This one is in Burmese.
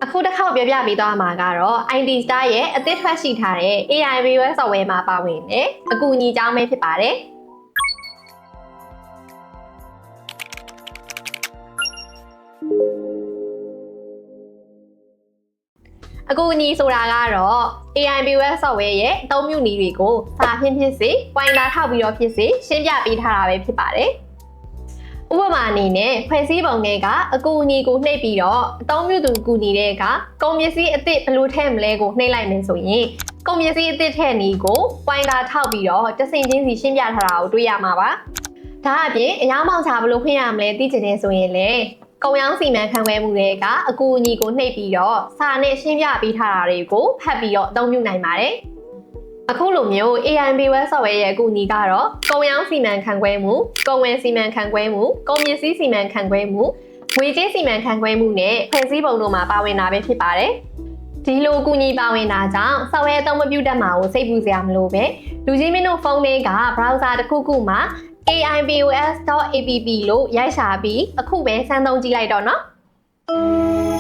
အခုတစ်ခေါက်ပြပြီးသွားမှာကတော့ IT Star ရဲ့အသစ်ထွက်ရှိထားတဲ့ AI Viewer Software မှာပါဝင်တယ်။အကူအညီကြောင်းပဲဖြစ်ပါတယ်။အကူအညီဆိုတာကတော့ AI Viewer Software ရဲ့အသုံးပြုနည်းတွေကိုစာဖြင့်ဖြစ်စေ pointer ထောက်ပြီးတော့ဖြစ်စေရှင်းပြပေးထားတာပဲဖြစ်ပါတယ်။ဥပမာအနေနဲ့ဖွဲ့စည်းပုံတွေကအကူအညီကိုနှိပ်ပြီးတော့အသုံးပြုသူကူညီတဲ့အခါကုန်ပစ္စည်းအသစ်ဘယ်လိုထည့်မလဲကိုနှိပ်လိုက်မယ်ဆိုရင်ကုန်ပစ္စည်းအသစ်ထည့်နည်းကို pointer ထောက်ပြီးတော့တဆင့်ချင်းစီရှင်းပြထားတာကိုတွေ့ရမှာပါ။ဒါအပြင်အယောင်းပေါင်ချဘယ်လိုဖွင့်ရမလဲသိချင်နေဆိုရင်လည်းကုန်ရောင်းစီမံခန့်ခွဲမှုတွေကအကူအညီကိုနှိပ်ပြီးတော့စာနဲ့ရှင်းပြပေးထားတာတွေကိုဖတ်ပြီးတော့အသုံးပြုနိုင်ပါတယ်။အခုလိုမျိုး AI Viewer Software ရဲ့အကူအညီကတော့ကုန်ရောင်းစီမံခန့်ခွဲမှုကုန်ဝယ်စီမံခန့်ခွဲမှုကုန်ပစ္စည်းစီမံခန့်ခွဲမှုငွေကြေးစီမံခန့်ခွဲမှုနဲ့ဖွဲ့စည်းပုံတို့မှာပါဝင်တာပဲဖြစ်ပါတယ်။ဒီလိုအကူအညီပါဝင်တာကြောင့် software အသုံးမပြုတတ်မှာကိုစိတ်ပူစရာမလိုပဲလူကြီးမင်းတို့ဖုန်းတွေက browser တစ်ခုခုမှာ AIVOS.app လို့ရိုက်ရှာပြီးအခုပဲစမ်းသုံးကြည့်လိုက်တော့နော်။